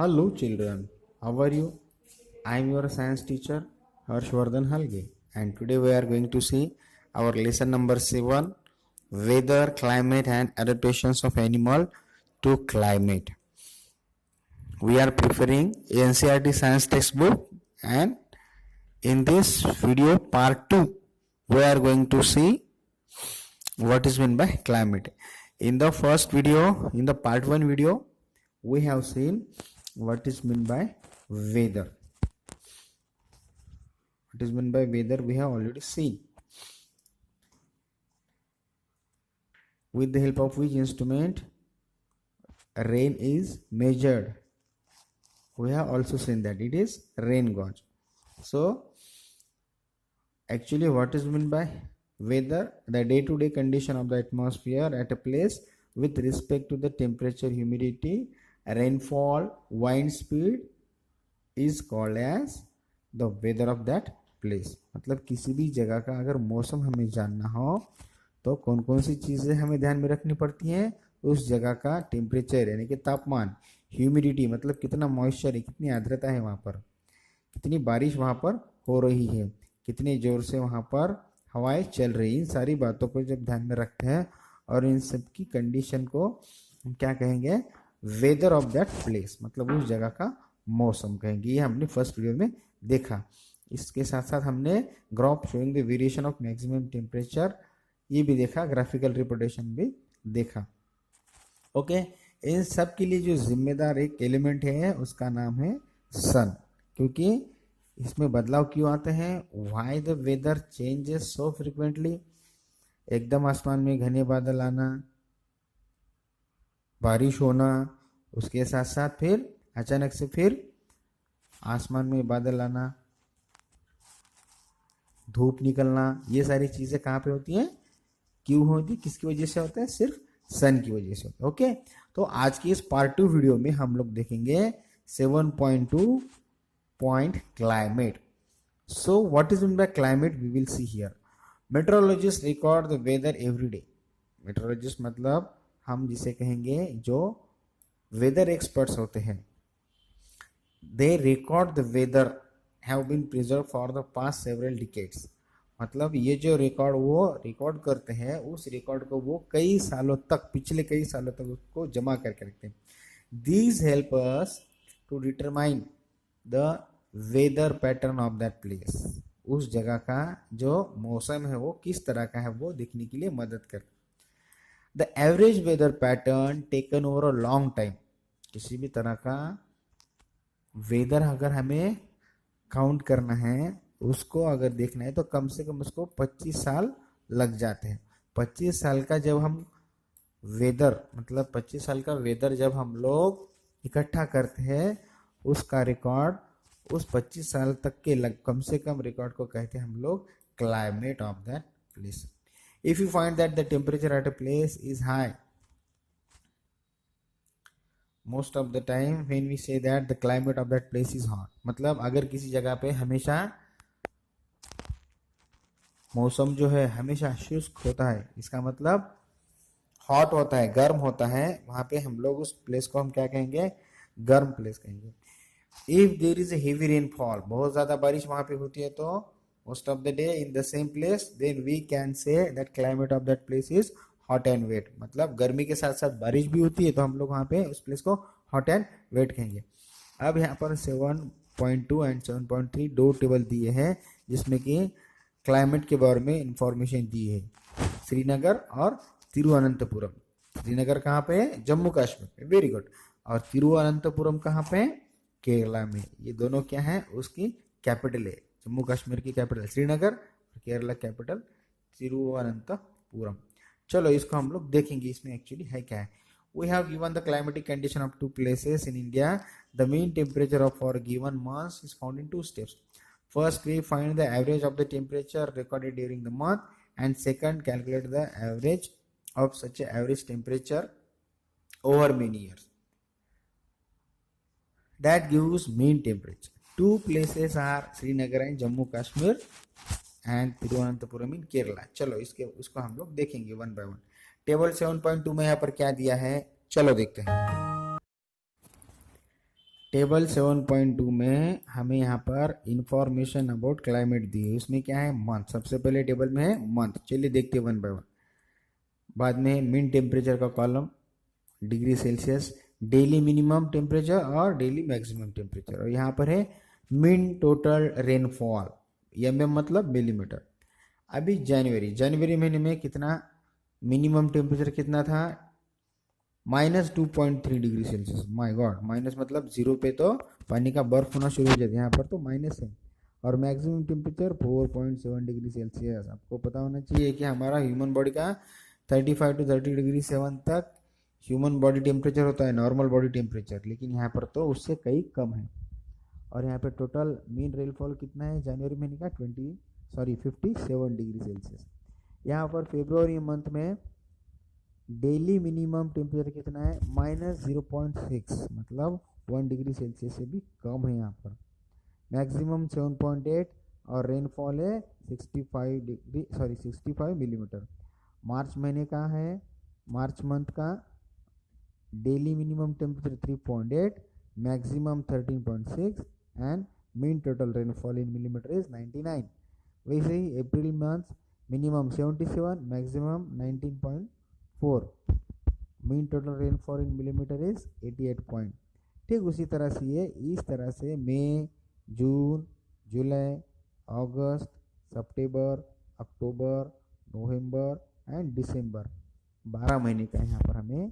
Hello children, how are you? I am your science teacher Harshvardhan Halge, and today we are going to see our lesson number 7, weather, climate and adaptations of animal to climate. We are preparing NCERT science textbook, and in this video part 2 we are going to see what is meant by climate. In the first video, in the part 1 video, we have seen what is meant by weather. What is meant by weather we have already seen. With the help of which instrument rain is measured. We have also seen that it is rain gauge. So actually what is meant by weather? The day-to-day condition of the atmosphere at a place with respect to the temperature, humidity, rainfall, wind speed is called as the weather of that place. मतलब किसी भी जगह का अगर मौसम हमें जानना हो तो कौन कौन सी चीज़ें हमें ध्यान में रखनी पड़ती हैं? उस जगह का टेम्परेचर यानी कि तापमान, ह्यूमिडिटी मतलब कितना मॉइस्चर है, कितनी आर्द्रता है वहाँ पर, कितनी बारिश वहाँ पर हो रही है, कितने ज़ोर से वहाँ पर हवाएं चल रही, इन सारी बातों को जब ध्यान में रखते हैं और इन सब की कंडीशन को हम क्या कहेंगे? वेदर ऑफ दैट प्लेस, मतलब उस जगह का मौसम कहेंगे। ये हमने फर्स्ट वीडियो में देखा। इसके साथ साथ हमने graph showing the variation of maximum temperature ये भी देखा, ग्राफिकल रिप्रेजेंटेशन भी देखा। ओके, इन सब के लिए जो जिम्मेदार एक एलिमेंट है उसका नाम है सन। क्योंकि इसमें बदलाव क्यों आते हैं? Why the weather changes so frequently, एकदम आसमान में घने बादल आना, बारिश होना, उसके साथ साथ फिर अचानक से फिर आसमान में बादल आना, धूप निकलना, ये सारी चीजें कहाँ पे होती हैं? क्यों होती? किसकी वजह से होता है? सिर्फ सन की वजह से होता है। ओके, तो आज की इस पार्ट 2 वीडियो में हम लोग देखेंगे 7.2 point climate. So what is mean by climate we will see here. Meteorologist record the weather every day. Meteorologist मतलब हम जिसे कहेंगे जो वेदर एक्सपर्ट्स होते हैं, they record the weather have been preserve for the past several decades. मतलब ये जो रिकॉर्ड वो रिकॉर्ड करते हैं, उस रिकॉर्ड को वो कई सालों तक, पिछले कई सालों तक उसको जमा करके रखते हैं। These help us to determine the weather pattern of that place. उस जगह का जो मौसम है वो किस तरह का है वो देखने के लिए मदद करते। The average weather pattern taken over a long time. किसी भी तरह का वेदर अगर हमें काउंट करना है, उसको अगर देखना है तो कम से कम उसको 25 साल लग जाते हैं। 25 साल का जब हम वेदर मतलब 25 साल का वेदर जब हम लोग इकट्ठा करते हैं, उसका रिकॉर्ड उस 25 साल तक के कम से कम रिकॉर्ड को कहते हैं हम लोग climate of that place. If you find that the temperature at a place is high, most of the time when we say that the climate of that place is hot, मतलब अगर किसी जगह पे हमेशा मौसम जो है हमेशा शुष्क होता है, इसका मतलब हॉट होता है, गर्म होता है, वहां पे हम लोग उस प्लेस को हम क्या कहेंगे? गर्म प्लेस कहेंगे। If there is a heavy rainfall, बहुत ज्यादा बारिश वहां पे होती है तो most of the day in the same place, then we can say that climate of that place is hot and wet. मतलब गर्मी के साथ साथ बारिश भी होती है तो हम लोग वहां पे उस प्लेस को हॉट एंड वेट कहेंगे। अब यहाँ पर 7.2 एंड 7.3 दो टेबल दिए हैं जिसमें कि क्लाइमेट के बारे में इंफॉर्मेशन दी है। श्रीनगर और तिरुवनंतपुरम। श्रीनगर कहाँ पे है? जम्मू कश्मीर पे, वेरी गुड। और तिरुवनंतपुरम कहाँ पे है? केरला में। ये दोनों क्या है? उसकी कैपिटल है। जम्मू कश्मीर की कैपिटल श्रीनगर और केरला कैपिटल तिरुवनंतपुरम। चलो इसको हम लोग देखेंगे, इसमें एक्चुअली है क्या है। We have given the climatic condition of two places in India. The mean temperature of for given month is found in two steps. First, we find the average of the temperature recorded during the month, and second, calculate the average of such a average temperature over many years. That gives mean temperature. Two places are Srinagar and Jammu Kashmir and Thiruvananthapuram in Kerala. चलो इसके उसको हम लोग देखेंगे one by one. Table 7.2 में यहाँ पर क्या दिया है, चलो देखते हैं। टेबल 7.2 में हमें यहाँ पर इंफॉर्मेशन अबाउट क्लाइमेट दी है। उसमें क्या है, मंथ। सबसे पहले टेबल में है मंथ, चलिए देखते हैं वन बाय वन। बाद में मीन टेम्परेचर का column, degree Celsius, daily minimum temperature और डेली मैक्सिमम टेम्परेचर, और यहाँ पर है मीन टोटल रेनफॉल, एमएम मतलब मिलीमीटर। अभी जनवरी महीने में कितना मिनिमम टेम्परेचर कितना था, -2.3 degree Celsius. My God, minus मतलब जीरो पे तो पानी का बर्फ होना शुरू हो जाता है, यहाँ पर तो माइनस है। और मैक्सिमम टेम्परेचर 4.7 डिग्री सेल्सियस। आपको पता होना चाहिए कि हमारा ह्यूमन बॉडी का 35 to 30 डिग्री 7 तक ह्यूमन बॉडी टेम्परेचर होता है, नॉर्मल बॉडी टेम्परेचर, लेकिन यहाँ पर तो उससे कई कम है। और यहाँ पे टोटल मीन रेनफॉल कितना है जनवरी महीने का 57 डिग्री सेल्सियस। यहाँ पर फेब्रुवरी मंथ में डेली मिनिमम टेम्परेचर कितना है, -0.6, मतलब 1 डिग्री सेल्सियस से भी कम है यहाँ पर। मैक्सिमम 7.8 और रेनफॉल है 65 मिलीमीटर। मार्च महीने का है, मार्च मंथ का daily minimum temperature 3.8, maximum 13.6 and mean total rainfall in millimetre is 99। वैसे ही April month minimum 77, maximum 19.4, mean total rainfall in millimetre is 88 point. ठीक उसी तरह से ये इस तरह से मई, जून, जुलाई, अगस्त, सितंबर, अक्टूबर, नवंबर एंड दिसंबर, 12 महीने का यहाँ पर हमें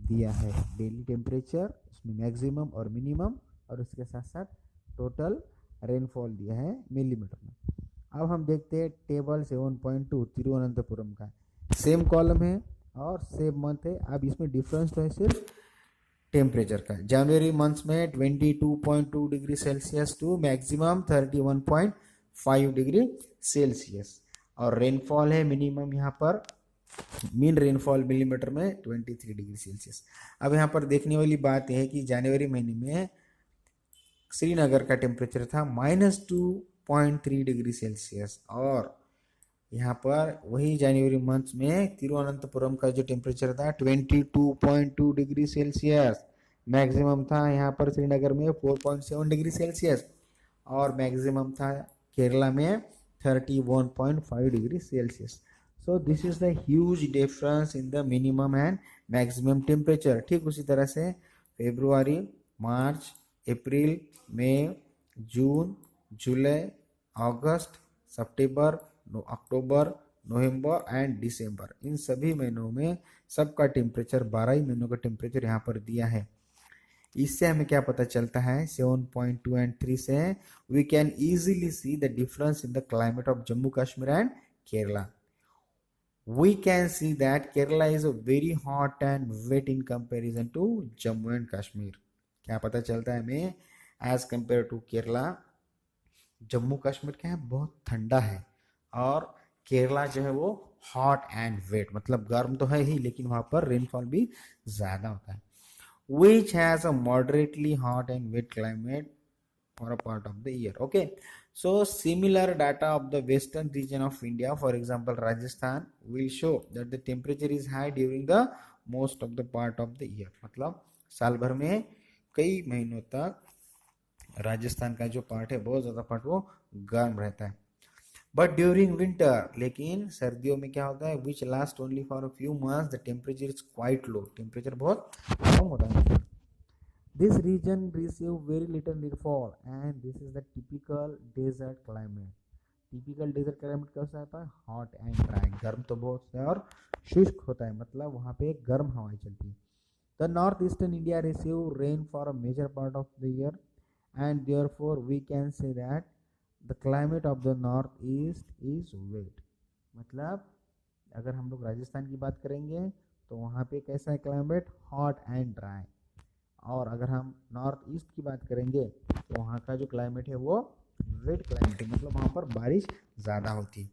दिया है डेली टेम्परेचर, उसमें मैक्सिमम और मिनिमम, और उसके साथ साथ टोटल रेनफॉल दिया है मिलीमीटर में। अब हम देखते हैं टेबल 7.2 तिरुवनंतपुरम का। सेम कॉलम है और सेम मंथ है। अब इसमें डिफरेंस तो है सिर्फ टेम्परेचर का। जनवरी मंथ में 22.2 degree Celsius to maximum 31.5 degree Celsius, और रेनफॉल है मिनिमम यहाँ पर, मीन रेनफॉल मिलीमीटर में 23 डिग्री सेल्सियस। अब यहाँ पर देखने वाली बात यह है कि जनवरी महीने में श्रीनगर का टेम्परेचर था -2.3 डिग्री सेल्सियस, और यहाँ पर वही जनवरी मंथ में तिरुवनंतपुरम का जो टेम्परेचर था 22.2 डिग्री सेल्सियस। मैक्सिमम था यहाँ पर श्रीनगर में 4.7 डिग्री सेल्सियस, और मैक्सिमम था केरला में 31.5 degree Celsius. So this is the huge difference in the minimum and maximum temperature. ठीक उसी तरह से फरवरी, मार्च, अप्रैल, मई, जून, जुलाई, अगस्त, सितंबर, अक्टूबर, नवंबर एंड दिसंबर, इन सभी महीनों में सबका टेम्परेचर 12 ही महीनों का टेम्परेचर यहाँ पर दिया है। इससे हमें क्या पता चलता है 7.2 एंड 3 से we can easily see the difference in the climate of Jammu Kashmir and Kerala. We can see that Kerala is a very hot and wet in comparison to Jammu and Kashmir. क्या पता चलता है हमें, as compare to Kerala Jammu Kashmir क्या है, बहुत ठंडा है, और केरला जो है वो हॉट एंड वेट, मतलब गर्म तो है ही लेकिन वहाँ पर रेनफॉल भी ज़्यादा होता है। Which has a moderately hot and wet climate for a part of the year. Okay, so similar data of the western region of India, for example Rajasthan, will show that the temperature is high during the most of the part of the year. मतलब साल भर में कई महीनों तक राजस्थान का जो part है, बहुत ज़्यादा पार्ट वो गर्म रहता है। बट ड्यूरिंग विंटर, लेकिन सर्दियों में क्या होता है, which last only for a few months, the temperature is quite low, temperature बहुत कम होता है। This region receive very little rainfall and this is the typical desert climate. Typical desert climate कैसा होता है, हॉट एंड ड्राई, गर्म तो बहुत है और शुष्क होता है, मतलब वहाँ पे गर्म हवाएं चलती है। The north eastern India receive rain for a major part of the year and therefore we can say that the climate of the north east is wet. मतलब अगर हम लोग राजस्थान की बात करेंगे तो वहाँ पे कैसा है क्लाइमेट, हॉट एंड ड्राई, और अगर हम नॉर्थ ईस्ट की बात करेंगे तो वहाँ का जो क्लाइमेट है वो वेट क्लाइमेट है, मतलब वहाँ पर बारिश ज़्यादा होती है।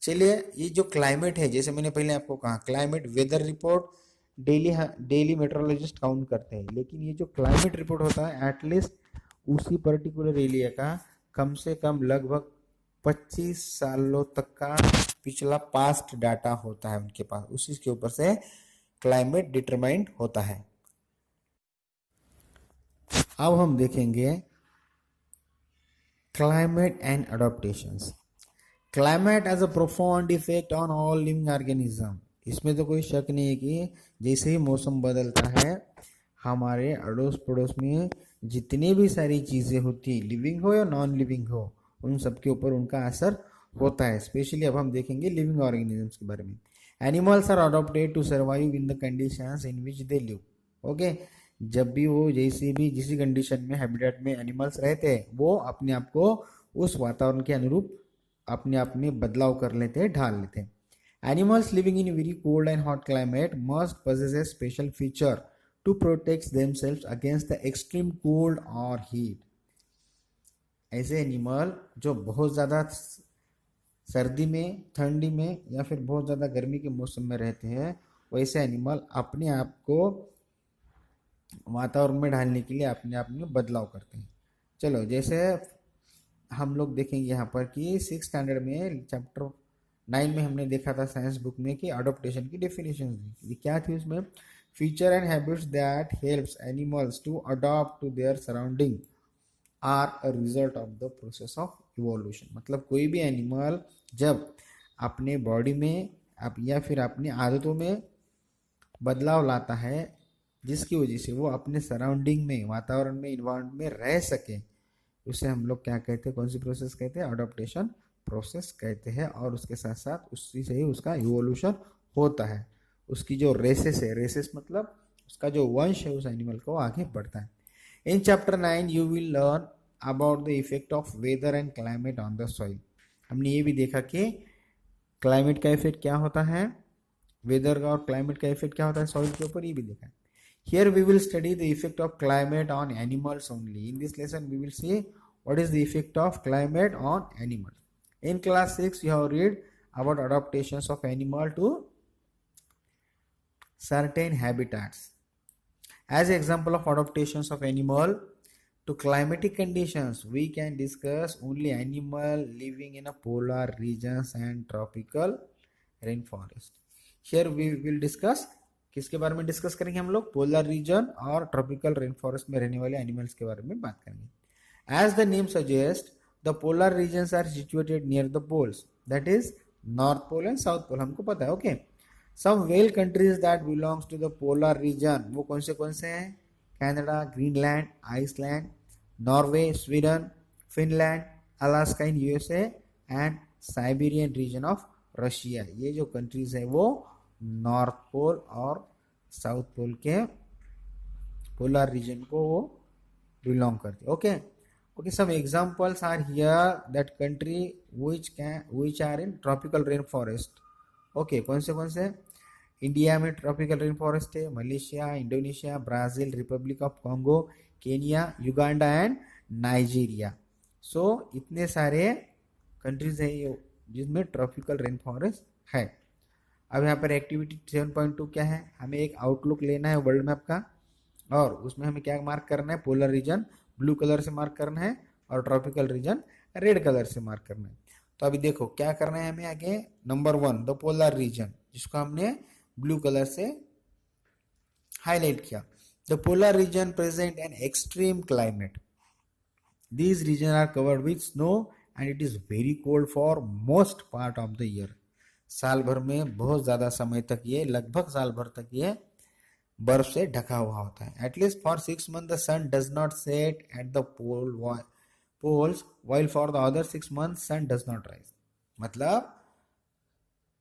चलिए, ये जो क्लाइमेट है, जैसे मैंने पहले आपको कहा, climate weather report daily meteorologist count करते हैं, लेकिन ये जो क्लाइमेट रिपोर्ट होता है एटलीस्ट उसी पर्टिकुलर एरिया का कम से कम लगभग 25 सालों तक का पिछला पास्ट डाटा होता है उनके पास, उसी के ऊपर से क्लाइमेट डिटरमाइंड होता है। अब हम देखेंगे climate and adaptations. Climate has a profound effect on all living organism. इसमें तो कोई शक नहीं है कि जैसे ही मौसम बदलता है हमारे अड़ोस पड़ोस में जितनी भी सारी चीज़ें होती, लिविंग हो या नॉन लिविंग हो, उन सबके ऊपर उनका असर होता है। स्पेशली अब हम देखेंगे लिविंग ऑर्गेनिजम्स के बारे में। Animals are adopted to survive in the conditions in which they live. Okay, जब भी वो जैसे भी जिस कंडीशन में हैबिटेट में एनिमल्स रहते हैं वो अपने आप को उस वातावरण के अनुरूप अपने आप में बदलाव कर लेते हैं, ढाल लेते हैं। Animals living in very cold and hot climate must possess a special feature to protect themselves against the extreme cold or heat। ऐसे एनिमल जो बहुत ज़्यादा सर्दी में, ठंडी में या फिर बहुत ज़्यादा गर्मी के मौसम में रहते हैं, वैसे एनिमल अपने आप को वातावरण में ढालने के लिए अपने आप में बदलाव करते हैं। चलो, जैसे हम लोग देखेंगे यहाँ पर कि 6 स्टैंडर्ड में चैप्टर 9 में हमने देखा था साइंस बुक में कि अडॉप्टेशन की डेफिनेशन क्या थी उसमें। Feature and habits that helps animals to adopt to their surrounding are a result of the process of evolution. मतलब कोई भी एनिमल जब अपने बॉडी में या फिर अपनी आदतों में बदलाव लाता है जिसकी वजह से वो अपने सराउंडिंग में, वातावरण में, इन्वायरमेंट में रह सके, उसे हम लोग क्या कहते हैं, कौन सी प्रोसेस कहते हैं, अडॉप्टेशन प्रोसेस कहते हैं। और उसके साथ साथ उसी से ही उसका इवोल्यूशन होता है। उसकी जो रेसेस है, रेसेस मतलब उसका जो वंश है उस एनिमल को आगे बढ़ता है। In chapter 9 you will learn about the effect of weather and climate on the soil. हमने ये भी देखा कि क्लाइमेट का इफेक्ट क्या होता है, वेदर का और क्लाइमेट का इफेक्ट क्या होता है सॉइल के ऊपर, ये भी देखा है। Here we will study the effect of climate on animals only. In this lesson we will see what is the effect of climate on animals. In class 6 you have read about adaptations of animal to certain habitats. As example of adaptations of animal to climatic conditions, we can discuss only animal living in a polar regions and tropical rainforest. Here we will discuss किसके बारे में discuss करेंगे हम लोग, polar region और tropical rain forest में रहने वाले एनिमल्स के बारे में बात करेंगे। As the name suggest the polar regions are situated near the poles, that is north pole and south pole, हमको पता है। Okay, some well countries that belongs to the polar region, वो कौन से हैं, Canada, Greenland, Iceland, Norway, Sweden, Finland, Alaska in USA and Siberian region of Russia. ये जो countries है वो नॉर्थ पोल और साउथ पोल के पोलर रीजन को वो बिलोंग करते। Okay, some examples are here that country which are in tropical rain forest। Okay, कौन से इंडिया में ट्रॉपिकल रेन फॉरेस्ट है, Malaysia, Indonesia, Brazil, Republic of Congo, Kenya, Uganda and Nigeria. So इतने सारे countries है जिसमें tropical rain forest है। अब यहाँ पर एक्टिविटी 7.2 क्या है, हमें एक आउटलुक लेना है वर्ल्ड मैप का और उसमें हमें क्या मार्क करना है, पोलर रीजन ब्लू कलर से मार्क करना है और ट्रॉपिकल रीजन रेड कलर से मार्क करना है। तो अभी देखो क्या करना है हमें आगे। नंबर 1 द पोलर रीजन, जिसको हमने ब्लू कलर से हाईलाइट किया। The polar region present an extreme climate, these region are covered with snow and it is very cold for most part of the year. साल भर में बहुत ज़्यादा समय तक ये, लगभग साल भर तक ये बर्फ से ढका हुआ होता है। At least for 6 months the sun does not set at the poles while for the other 6 months sun does not rise. मतलब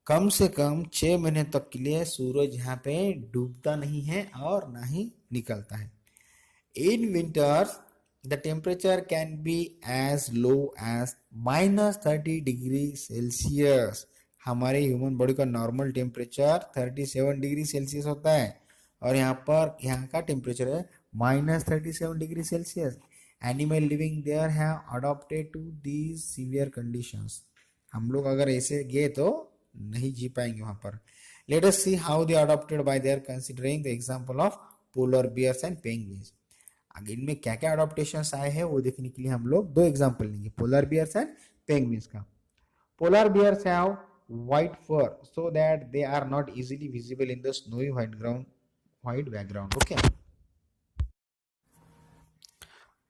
कम से कम 6 महीने तक के लिए सूरज यहाँ पे डूबता नहीं है और ना ही निकलता है। In winters the temperature can be as low as -30 degree Celsius. हमारे ह्यूमन बॉडी का नॉर्मल टेम्परेचर 37 डिग्री सेल्सियस होता है और यहाँ का टेम्परेचर है -37 degree Celsius. Animal living there have adopted to these severe conditions. हम लोग अगर ऐसे गए तो नहीं जी पाएंगे वहां पर। Let us see how they adopted by their considering the example of polar bears and penguins. आगे इनमें क्या क्या अडॉप्टेशंस आए हैं वो देखने के लिए हम लोग 2 एग्जांपल लेंगे, पोलर बियर्स एंड पेंगुइन्स का। Polar bears have white fur so that they are not easily visible in the snowy white background. Okay,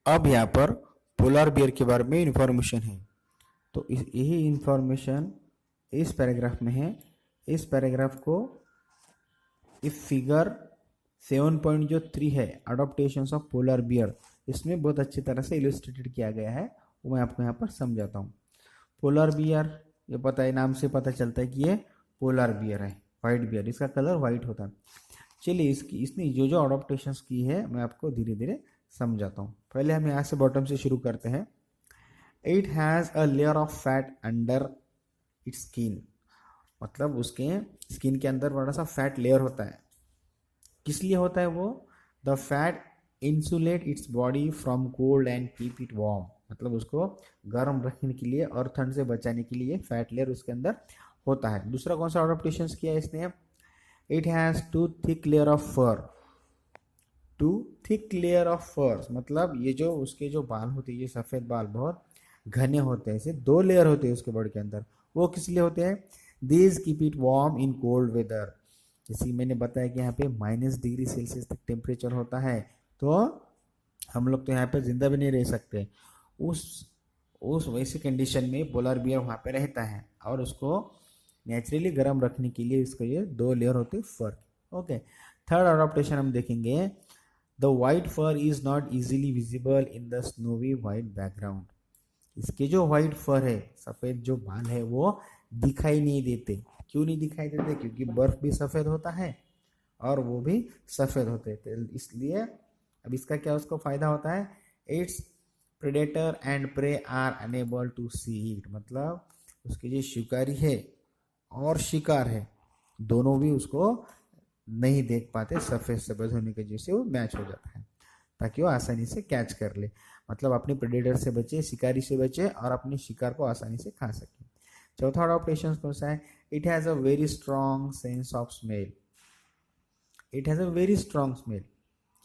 अब यहाँ पर पोलर बियर के बारे में इंफॉर्मेशन है, तो यही इंफॉर्मेशन इस पैराग्राफ में है। इस पैराग्राफ को इस फिगर 7.3 है अडॉप्टेशंस ऑफ पोलर बियर, इसमें बहुत अच्छी तरह से इलस्ट्रेटेड किया गया है, वो मैं आपको यहाँ पर समझाता हूँ। पोलर बियर, ये पता है, नाम से पता चलता है कि ये पोलर बियर है, वाइट बियर, इसका कलर वाइट होता है। चलिए इसने जो जो अडॉप्टेशंस की है मैं आपको धीरे धीरे समझाता हूँ। पहले हम यहाँ से बॉटम से शुरू करते हैं। It has a layer of fat under its skin, मतलब उसके स्किन के अंदर बड़ा सा फैट लेयर होता है। किस लिए होता है वो? The fat insulate its body from cold and keep it warm, मतलब उसको गर्म रखने के लिए और ठंड से बचाने के लिए फैट लेयर उसके अंदर होता है। दूसरा कौन सा अडॉप्टेशन किया है इसने? It has two thick layer of fur, two thick layer of furs, मतलब ये जो उसके जो बाल होते हैं, ये सफ़ेद बाल बहुत घने होते हैं, ऐसे 2 लेयर होते हैं उसके बॉडी के अंदर। वो किस लिए होते हैं? These keep it warm in cold weather, जैसे मैंने बताया कि यहाँ पे -डिग्री सेल्सियस तक टेम्परेचर होता है, तो हम लोग तो यहाँ पे जिंदा भी नहीं रह सकते। उस वैसी कंडीशन में पोलर बियर वहाँ पे रहता है, और उसको नेचुरली गर्म रखने के लिए इसको ये 2 लेयर होते हैं फर। ओके, थर्ड अडॉप्टेशन हम देखेंगे। The white fur is not easily visible in the snowy white background, इसके जो वाइट फर है, सफ़ेद जो बाल है, वो दिखाई नहीं देते। क्यों नहीं दिखाई देते? क्योंकि बर्फ भी सफ़ेद होता है और वो भी सफ़ेद होते हैं, तो इसलिए अब इसका क्या उसको फ़ायदा होता है? Its predator and prey are unable to see it, मतलब उसके जो शिकारी है और शिकार है, दोनों भी उसको नहीं देख पाते, सफ़ेद सफ़ेद होने की वजह से वो मैच हो जाता है, ताकि वो आसानी से कैच कर ले, मतलब अपने प्रेडेटर से बचे, शिकारी से बचे और अपने शिकार को आसानी से खा सके। चौथा अडॉप्टेशन कौन सा है? It has a very strong sense of smell, it has a very strong smell.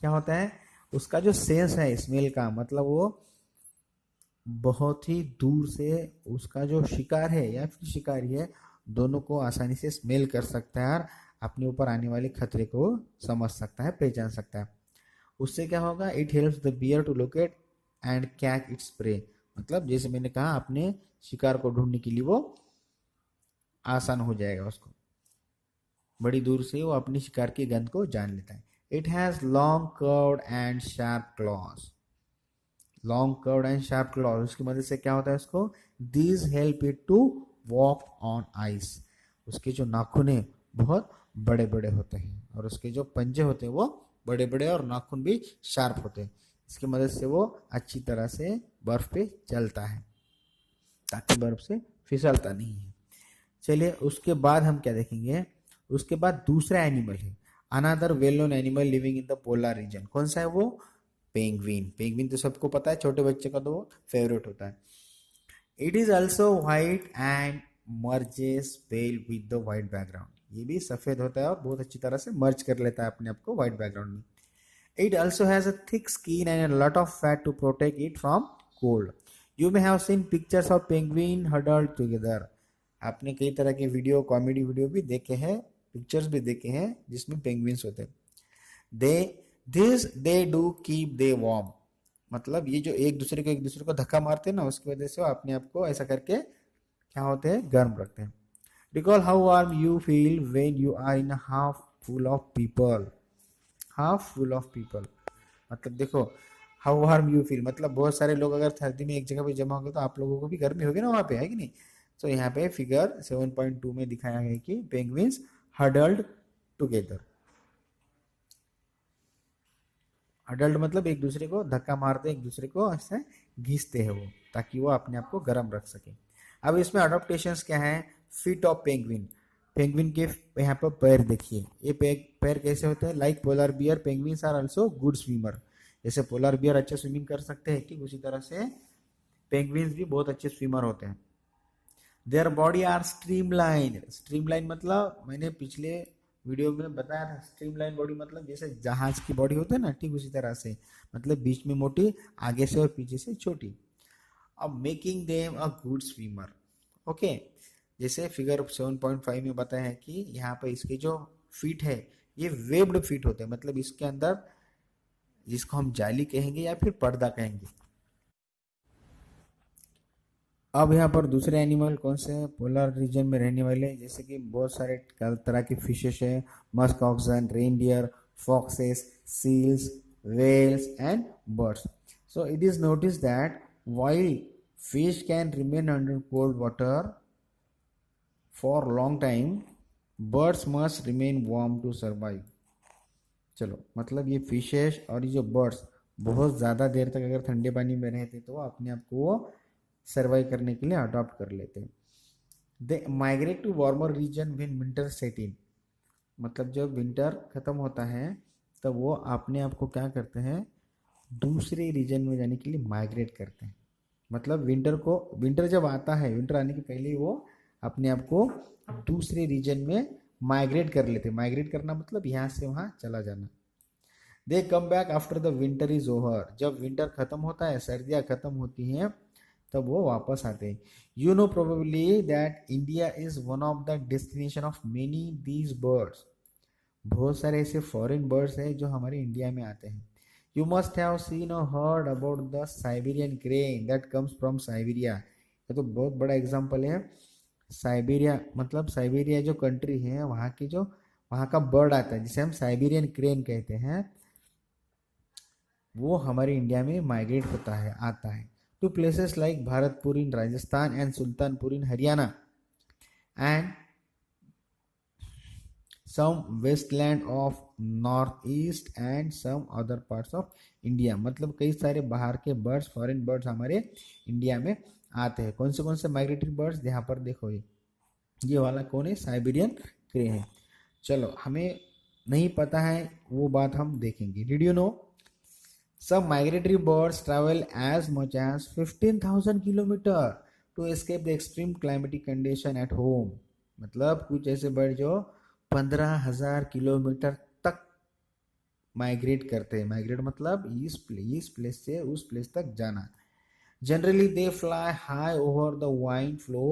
क्या होता है? उसका जो सेंस है स्मेल का, मतलब वो बहुत ही दूर से उसका जो शिकार है या फिर शिकारी है, दोनों को आसानी से स्मेल कर सकता है और अपने ऊपर आने वाले खतरे को समझ सकता है, पहचान सकता है। उससे क्या होगा? It helps the bear to locate and catch its prey, मतलब जैसे मैंने कहा, अपने शिकार को ढूंढने के लिए वो आसान हो जाएगा उसको, बड़ी दूर से वो अपनी शिकार की गंध को जान लेता है। It has long curved and sharp claws, long curved and sharp claws, उसकी मदद से क्या होता है उसको? These help it to walk on ice, उसके जो नाखून है बहुत बड़े बड़े होते हैं और उसके जो पंजे होते हैं वो बड़े बड़े और नाखून भी शार्प होते हैं, इसकी मदद से वो अच्छी तरह से बर्फ पे चलता है, ताकि बर्फ से फिसलता नहीं है। चलिए उसके बाद हम क्या देखेंगे? उसके बाद दूसरा एनिमल है, another well known animal living in the polar reason. कौन सा है वो? पेंगुइन। पेंगुइन तो सबको पता है, छोटे बच्चे का तो वो फेवरेट होता है। It is also white and merges well with the white background, ये भी सफेद होता है और बहुत अच्छी तरह से मर्ज कर लेता है अपने आप को व्हाइट बैकग्राउंड में। It also has a thick skin and a lot of fat to protect it from cold. You may have seen pictures of penguin huddled together, आपने कई तरह के वीडियो, कॉमेडी वीडियो भी देखे हैं, पिक्चर्स भी देखे हैं जिसमें पेंगुइन्स होते हैं। They do keep they warm, मतलब ये जो एक दूसरे को धक्का मारते हैं ना, उसकी वजह से वो अपने आप को ऐसा करके क्या होते हैं? गर्म रखते हैं। Recall how warm you feel when you are in half full of people, half full of people, मतलब देखो हाउ वार्म यू फील, मतलब बहुत सारे लोग अगर सर्दी में एक जगह पे जमा होंगे तो आप लोगों को भी गर्मी होगी ना वहाँ पे, है कि नहीं? तो यहाँ पे फिगर 7.2 में दिखाया गया है कि पेंगुइन्स हडल्ड टुगेदर, हडल्ड मतलब एक दूसरे को धक्का मारते, एक दूसरे को ऐसे घिसते हैं वो, ताकि वो अपने आप को गर्म रख सके। अब इसमें अडॉप्टेशंस क्या है? फीट ऑफ पेंगुइन, पेंगुइन के यहाँ पर पैर देखिए, ये पैर कैसे होते हैं? Like polar bear penguins are also good swimmer, जैसे पोलर बियर अच्छे स्विमिंग कर सकते हैं, ठीक उसी तरह से पेंगुइन्स भी बहुत अच्छे स्विमर होते हैं। Their body are streamline, streamline मतलब मैंने पिछले वीडियो में बताया था, स्ट्रीमलाइन बॉडी मतलब जैसे जहाज की बॉडी होती है ना, ठीक उसी तरह से, मतलब बीच में मोटी, आगे से और पीछे से छोटी। अब making them a good swimmer, okay, जैसे फिगर 7.5 में बताया है कि यहाँ पर इसके जो फीट है ये वेब्ड फीट होते हैं, मतलब इसके अंदर जिसको हम जाली कहेंगे या फिर पर्दा कहेंगे। अब यहाँ पर दूसरे एनिमल कौन से हैं, पोलर रीजन में रहने वाले, जैसे कि बहुत सारे तरह के फिशेस है, musk oxen, reindeer, foxes, seals, whales and birds. So it is noticed that while fish can remain under cold water for long time, birds must remain warm to survive. चलो, मतलब ये फिशेस और ये जो birds बहुत ज़्यादा देर तक अगर ठंडे पानी में रहते तो अपने आप को सर्वाइव करने के लिए अडॉप्ट कर लेते हैं। They migrate to warmer region when winter set in, मतलब जब विंटर खत्म होता है तब वो अपने आप को क्या करते हैं, दूसरे रीजन में जाने के लिए माइग्रेट करते हैं। मतलब विंटर जब आता है, विंटर आने के पहले वो अपने आप को दूसरे रीजन में माइग्रेट कर लेते हैं। माइग्रेट करना मतलब यहाँ से वहाँ चला जाना। They come back after the winter is over, जब विंटर खत्म होता है, सर्दियाँ खत्म होती हैं, तब वो वापस आते हैं। You know probably that India is one of the destination of many these birds, बहुत सारे ऐसे फॉरेन बर्ड्स हैं जो हमारे इंडिया में आते हैं। यू मस्ट हैव सीन और heard about the Siberian crane that comes from Siberia, ये तो बहुत बड़ा एग्जांपल है। साइबेरिया मतलब साइबेरिया जो कंट्री है वहाँ का बर्ड आता है जिसे हम साइबेरियन क्रेन कहते हैं, वो हमारे इंडिया में माइग्रेट होता है, आता है to places like Bharatpur in Rajasthan and Sultanpur in Haryana and some westland of northeast and some other parts of India। मतलब कई सारे बाहर के बर्ड्स, फॉरेन बर्ड्स हमारे इंडिया में आते हैं। कौन से माइग्रेटरी बर्ड्स, यहाँ पर देखो ये वाला कौन है, साइबेरियन क्रेन है। चलो, हमें नहीं पता है वो बात हम देखेंगे। Did you know some migratory birds travel as much as 15,000 kilometre to escape the extreme climatic condition at home। मतलब कुछ ऐसे बर्ड जो 15,000 किलोमीटर तक माइग्रेट करते हैं। माइग्रेट मतलब इस प्लेस से उस प्लेस तक जाना। Generally they fly high over the wind flow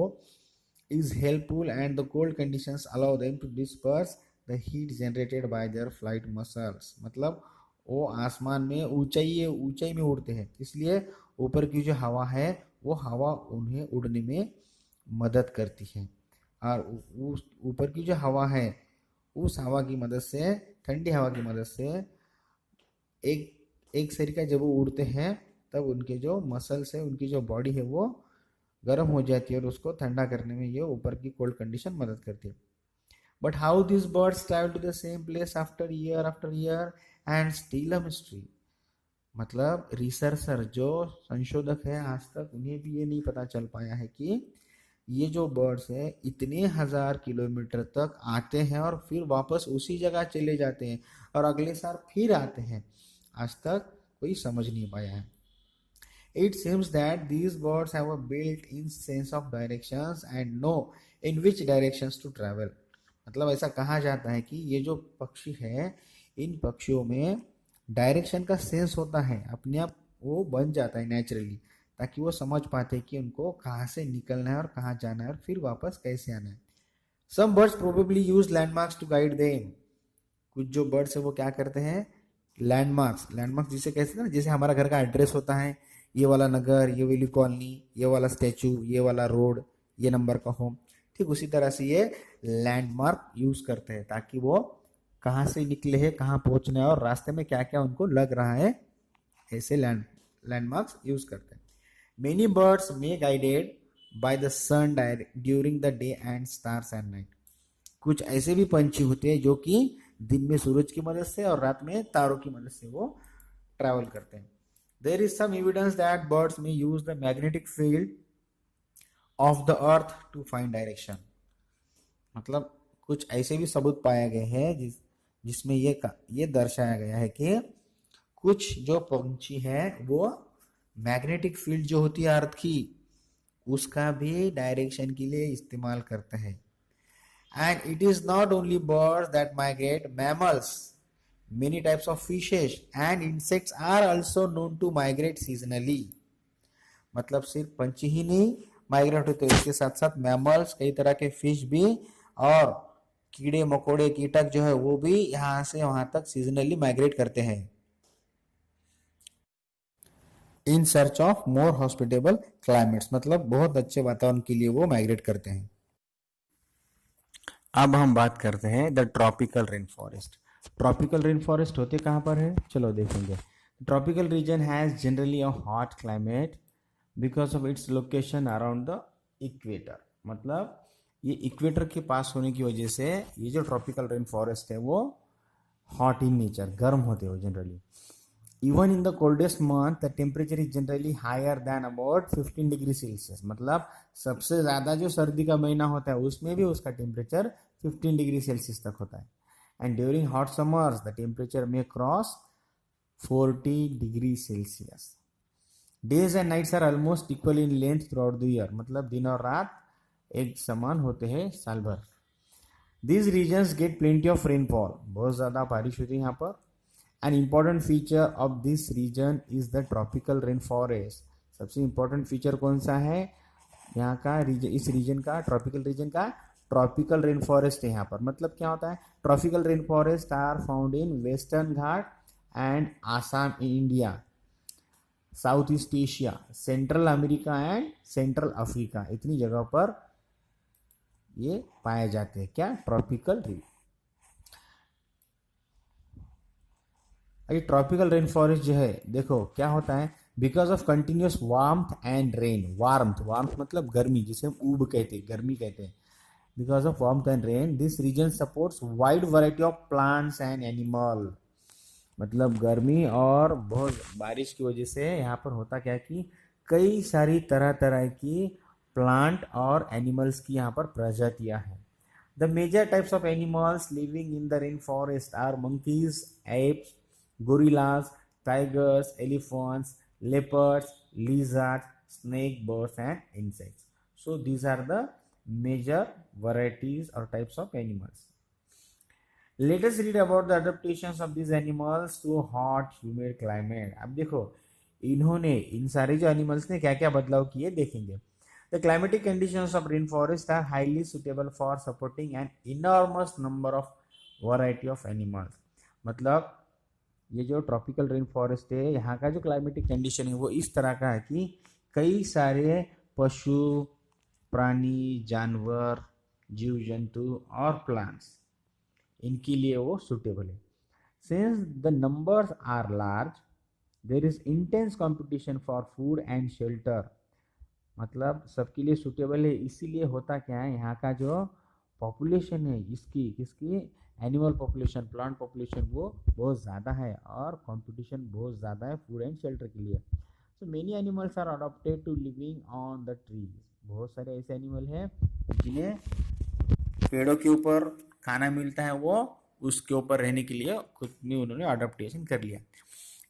is helpful and the cold conditions allow them to disperse the heat generated by their flight muscles. मतलब वो आसमान में ऊंचाई में उड़ते हैं, इसलिए ऊपर की जो हवा है वो हवा उन्हें उड़ने में मदद करती है। और उस ऊपर की जो हवा है उस हवा की मदद से, ठंडी हवा की मदद से एक शरीर का जब वो उड़ते हैं तब उनके जो मसल्स है, उनकी जो बॉडी है वो गर्म हो जाती है और उसको ठंडा करने में ये ऊपर की कोल्ड कंडीशन मदद करती है। But how this birds travel to the same place after year and still a mystery. मतलब रिसर्चर जो संशोधक है आज तक उन्हें भी ये नहीं पता चल पाया है कि ये जो बर्ड्स है इतने 1000 किलोमीटर तक आते हैं और फिर वापस उसी जगह चले जाते हैं और अगले साल फिर आते हैं, आज तक कोई समझ नहीं पाया है। It seems that these birds have a built-in sense of directions and know in which directions to travel। मतलब ऐसा कहा जाता है कि ये जो पक्षी है, इन पक्षियों में डायरेक्शन का सेंस होता है, अपने आप वो बन जाता है नेचुरली, ताकि वो समझ पाते हैं कि उनको कहाँ से निकलना है और कहाँ जाना है और फिर वापस कैसे आना है। Some birds probably use landmarks to guide them। कुछ जो बर्ड्स है वो क्या करते हैं, लैंडमार्क्स जिसे कहते हैं ना, जैसे हमारा घर का एड्रेस होता है, ये वाला नगर, ये वाली कॉलोनी, ये वाला स्टैचू, ये वाला रोड, ये नंबर का होम, ठीक उसी तरह से ये लैंडमार्क यूज करते हैं ताकि वो कहाँ से निकले हैं, कहाँ पहुंचना है और रास्ते में क्या क्या उनको लग रहा है, ऐसे लैंडमार्क्स यूज करते हैं। Many birds may guided by the sun during the day and stars at night. कुछ ऐसे भी पंछी होते हैं जो कि दिन में सूरज की मदद से और रात में तारों की मदद से वो ट्रैवल करते हैं। There is some evidence that birds may use the magnetic field of the earth to find direction। मतलब कुछ ऐसे भी सबूत पाए गए हैं जिसमें ये दर्शाया गया है कि कुछ जो पंछी है वो मैग्नेटिक फील्ड जो होती है अर्थ की, उसका भी डायरेक्शन के लिए इस्तेमाल करते हैं। And it is not only birds that migrate, mammals, many types of fishes and insects are also known to migrate seasonally। मतलब सिर्फ पंछी ही नहीं माइग्रेट होते, इसके साथ साथ मैमल्स, कई तरह के फिश भी और कीड़े मकोड़े कीटक जो है वो भी यहाँ से वहाँ तक सीजनली माइग्रेट करते हैं। In search of more hospitable climates, मतलब बहुत अच्छे वातावरण के लिए वो माइग्रेट करते हैं। अब हम बात करते हैं the tropical rain forest. Tropical rain forest होते कहाँ पर है, चलो देखेंगे। Tropical region has generally a hot climate because of its location around the equator. मतलब ये इक्वेटर के पास होने की वजह से ये जो ट्रॉपिकल रेन फॉरेस्ट है वो हॉट इन नेचर, गर्म होते हो generally. Even in the coldest month the temperature is generally higher than about 15 degree Celsius. मतलब सबसे ज़्यादा जो सर्दी का महीना होता है उसमें भी उसका टेम्परेचर 15 डिग्री सेल्सियस तक होता है। And during hot summers the temperature में cross 40 degree Celsius. Days and nights are almost equal in length throughout the year. मतलब दिन और रात एक समान होते हैं साल भर। These regions get plenty of rainfall, बहुत ज़्यादा बारिश होती है यहाँ पर। An important feature of this region is the tropical rainforest. सबसे important feature कौन सा है यहाँ का, इस रीजन का, ट्रॉपिकल रीजन का? ट्रॉपिकल रेन फॉरेस्ट है यहाँ पर। मतलब क्या होता है, tropical rain forest are found in western Ghat and Assam in India, south east Asia, central America and central Africa, इतनी जगह पर ये पाए जाते हैं। क्या? Tropical rain. अरे ट्रॉपिकल रेन फॉरेस्ट जो है देखो क्या होता है, because of continuous warmth and rain. Warmth मतलब गर्मी, जिसे हम ऊब कहते हैं, गर्मी कहते हैं। Because of warmth and rain this region supports wide variety of plants and animal. मतलब गर्मी और बहुत बारिश की वजह से यहाँ पर होता क्या है कि कई सारी तरह तरह की प्लांट और एनिमल्स की यहाँ पर प्रजातियां हैं। The major types of animals living in the rain forest are monkeys, apes, gorillas, tigers, elephants, leopards, lizards, snake, birds and insects. So these are the major varieties or types of animals. Let us read about the adaptations of these animals to hot humid climate. अब देखो इन्होंने, इन सारे जो animals ने क्या क्या बदलाव किए देखेंगे। The climatic conditions of rainforest are highly suitable for supporting an enormous number of variety of animals. मतलब ये जो ट्रॉपिकल रेन फॉरेस्ट है यहाँ का जो क्लाइमेटिक कंडीशन है वो इस तरह का है कि कई सारे पशु, प्राणी, जानवर, जीव जंतु और प्लांट्स, इनके लिए वो सुटेबल है। Since the numbers are large there is intense competition for food and shelter. मतलब सबके लिए सुटेबल है, इसीलिए होता क्या है, यहाँ का जो पॉपुलेशन है इसकी, किसकी, एनिमल पॉपुलेशन, प्लांट पॉपुलेशन, वो बहुत ज़्यादा है और कंपटीशन बहुत ज़्यादा है फूड एंड शेल्टर के लिए। So many animals are adopted to living on the trees. बहुत सारे ऐसे एनिमल हैं जिन्हें पेड़ों के ऊपर खाना मिलता है, वो उसके ऊपर रहने के लिए खुद ने उन्होंने अडॉप्टेशन कर लिया।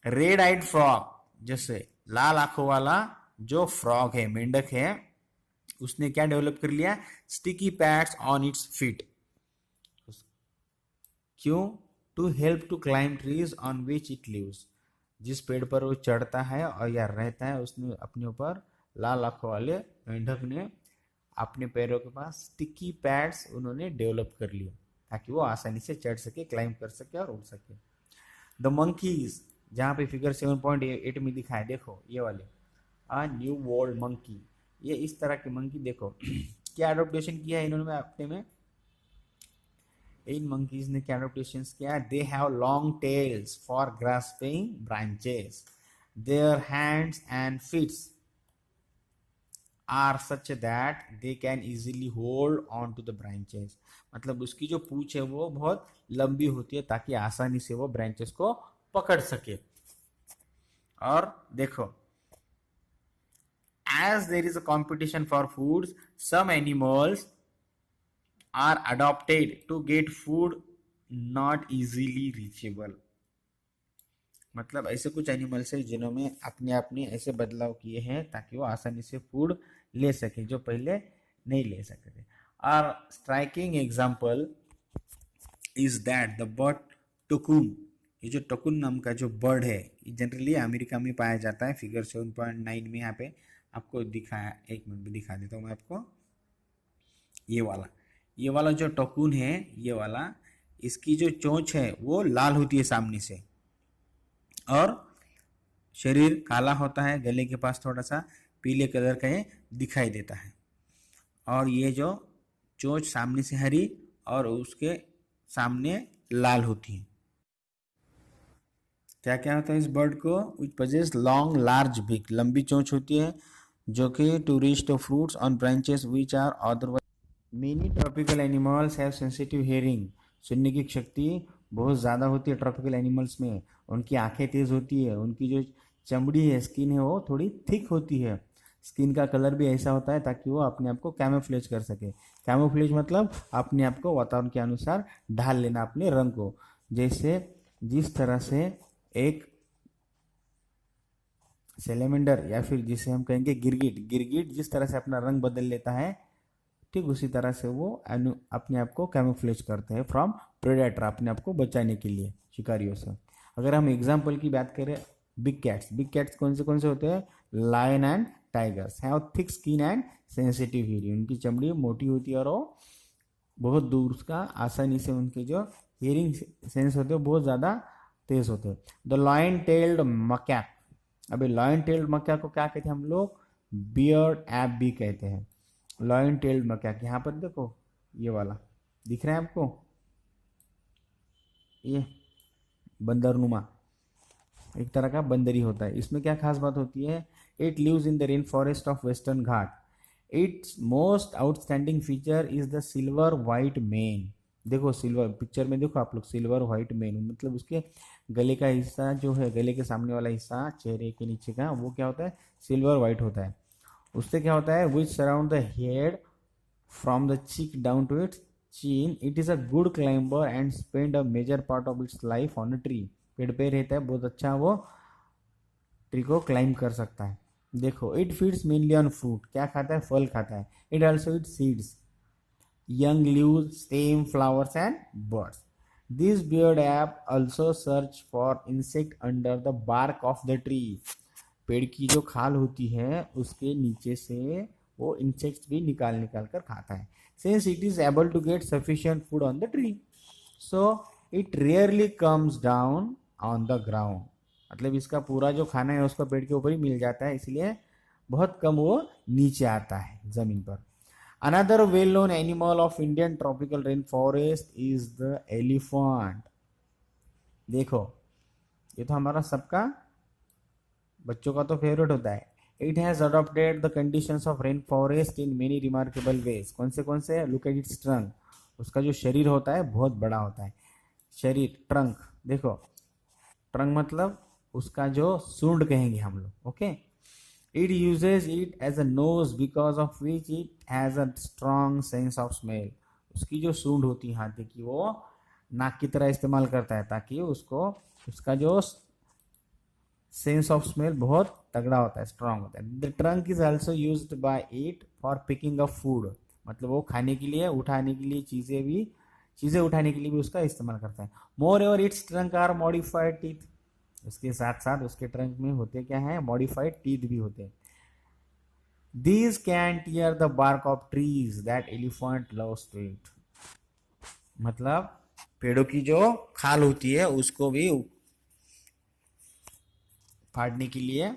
रेड आइड फ्रॉग, जैसे लाल आंखों वाला जो फ्रॉग है, मेंढक है, उसने क्या डेवलप कर लिया, sticky pads on its feet. क्यों? To help to climb trees on which it lives. जिस पेड़ पर वो चढ़ता है और या रहता है, उसने अपने ऊपर लाल आंखों वाले मेंढक ने अपने पैरों के पास स्टिकी पैड्स उन्होंने डेवलप कर लिए ताकि वो आसानी से चढ़ सके, क्लाइम कर सके और उड़ सके। द मंकीज, जहाँ पे फिगर 7.8 में दिखा है, देखो ये वाले, आ न्यू वर्ल्ड मंकी, ये इस तरह के मंकी देखो क्या एडोप्टेशन किया है इन्होंने अपने में। इन मंकीज ने क्या एडोप्टेशन किया, they have long tails for grasping branches, their hands and feets are such that they can easily hold on to the branches. मतलब उसकी जो पूंछ है वो बहुत लंबी होती है ताकि आसानी से वो ब्रांचेस को पकड़ सके। और देखो, as there is a competition for foods, some animals are adopted to get food not easily reachable। मतलब ऐसे कुछ एनिमल्स है जिन्होंने अपने अपने ऐसे बदलाव किए हैं ताकि वो आसानी से फूड ले सके जो पहले नहीं ले सकते थे। और striking example is that the bird toucan, ये जो टकुन नाम का जो बर्ड है ये जनरली अमेरिका में पाया जाता है। फिगर 7.9 में यहाँ पे आपको दिखाया, एक मिनट में दिखा देता हूँ मैं आपको। ये वाला जो टकुन है, ये वाला, इसकी जो चोंच है वो लाल होती है सामने से और शरीर काला होता है, गले के पास थोड़ा सा पीले कलर का ये दिखाई देता है, और ये जो चोंच सामने से हरी और उसके सामने लाल होती है। क्या क्या होता है इस बर्ड को? Which possess long large big, लंबी चोंच होती है जो कि to reach the fruits on branches which are otherwise. Many tropical animals have sensitive hearing, सुनने की शक्ति बहुत ज़्यादा होती है ट्रॉपिकल एनिमल्स में। उनकी आंखें तेज होती है, उनकी जो चमड़ी है, स्किन है, वो थोड़ी थिक होती है। स्किन का कलर भी ऐसा होता है ताकि वो अपने आप को कैमोफ्लेज कर सके। कैमोफ्लेज मतलब अपने आप को वातावरण के अनुसार ढाल लेना अपने रंग को। जैसे जिस तरह से एक सेलेमेंडर या फिर जिसे हम कहेंगे गिरगिट, गिरगिट जिस तरह से अपना रंग बदल लेता है, ठीक उसी तरह से वो अपने आप को कैमोफ्लेज करते हैं फ्रॉम प्रेडेटर, अपने आप को बचाने के लिए शिकारियों से। अगर हम एग्जाम्पल की बात करें, बिग कैट्स कौन से होते हैं? Lion and tigers have thick skin and sensitive hearing, उनकी चमड़ी मोटी होती है और वो बहुत दूर का आसानी से उनके जो हियरिंग सेंस होते हैं बहुत ज़्यादा तेज होते हैं। द लॉयन टेल्ड मकैक, अभी लॉयन टेल्ड मकैक को क्या कहते हैं हम लोग? बियर्ड ऐप भी कहते हैं। लॉयन टेल्ड मकैक, यहाँ पर देखो ये वाला दिख रहा है आपको, ये बंदरनुमा एक तरह का बंदरी होता है। इसमें क्या खास बात होती है? It lives in the rain forest of western Ghat. Its most outstanding feature is the silver white mane. देखो सिल्वर, पिक्चर में देखो आप लोग, सिल्वर वाइट मेन मतलब उसके गले का हिस्सा जो है, गले के सामने वाला हिस्सा चेहरे के नीचे का, वो क्या होता है? सिल्वर वाइट होता है। उससे क्या होता है? Which surround the head from the cheek down to its chin. It is a good climber and spend a major part of its life on a tree. पेड़ पे रहता है, बहुत अच्छा वो ट्री को क्लाइंब कर सकता है। देखो it feeds mainly on fruit, क्या खाता है? फल खाता है। It also it seeds, young leaves, stem, flowers and birds. This beard app also search for insect under the bark of the tree. पेड़ की जो खाल होती है उसके नीचे से वो इंसेक्ट्स भी निकाल कर खाता है। Since it is able to get sufficient food on the tree, so it rarely comes down on the ground. मतलब इसका पूरा जो खाना है उसको पेड़ के ऊपर ही मिल जाता है, इसलिए बहुत कम वो नीचे आता है जमीन पर। Another well-known animal of Indian tropical rainforest is the elephant. देखो ये तो हमारा सबका बच्चों का तो फेवरेट होता है। It has adopted the conditions of rainforest in many remarkable ways. कौन से? Look at its trunk. उसका जो शरीर होता है बहुत बड़ा होता है। शरीर, ट्रंक, देखो ट्रंक मतलब उसका जो सूंड कहेंगे हम लोग, okay. It uses it as a nose because of which it has a strong sense of smell. उसकी जो सूंड होती है हाथी की, वो नाक की तरह इस्तेमाल करता है ताकि उसको उसका जो सेंस ऑफ स्मेल बहुत तगड़ा होता है, स्ट्रांग होता है। The trunk is also used by it for picking up food, मतलब वो खाने के लिए, उठाने के लिए, चीज़ें उठाने के लिए भी उसका इस्तेमाल करता है। Moreover its trunk are modified teeth, उसके साथ साथ उसके ट्रंक में होते क्या है? मॉडिफाइड टीथ भी होते हैं। These can tear the bark of trees that elephant loves to eat, मतलब पेड़ों की जो खाल होती है उसको भी फाड़ने के लिए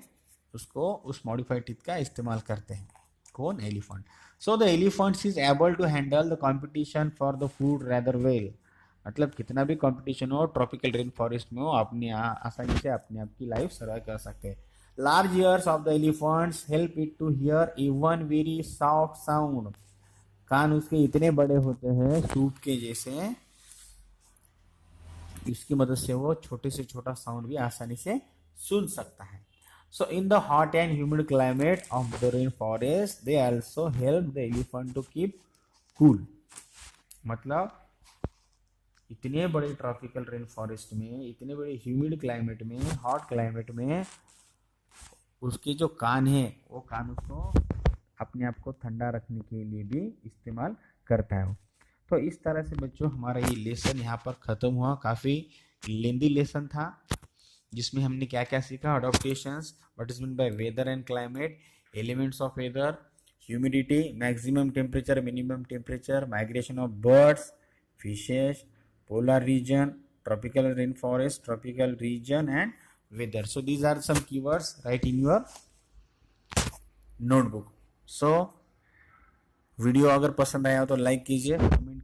उसको उस मॉडिफाइड टीथ का इस्तेमाल करते हैं। कौन? Elephant. So the elephants is able to handle the competition for the food rather well, मतलब कितना भी कंपटीशन हो ट्रॉपिकल रेन फॉरेस्ट में हो, अपने आसानी से अपने आप की लाइफ सर्वाइव कर सकते हैं। Large ears of the elephants help it to hear even very soft sound, कान उसके इतने बड़े होते हैं सूट के जैसे, इसकी मदद से वो छोटे से छोटा साउंड भी आसानी से सुन सकता है। So in the hot and humid climate of the rainforest, they also help the elephant to keep cool. मतलब इतने बड़े ट्रॉपिकल रेन फॉरेस्ट में, इतने बड़े ह्यूमिड क्लाइमेट में, हॉट क्लाइमेट में उसके जो कान है वो कान उसको अपने आप को ठंडा रखने के लिए भी इस्तेमाल करता है। तो इस तरह से बच्चों हमारा ये लेसन यहाँ पर ख़त्म हुआ। काफ़ी लेंदी लेसन था जिसमें हमने क्या क्या सीखा? Adaptations, what is mean by weather and climate, elements of weather, humidity, maximum temperature, minimum temperature, migration of birds, fishes, polar region, tropical rain forest, tropical region and weather. So these are some keywords. Write in your notebook. So video अगर पसंद आया हो तो like कीजिए, comment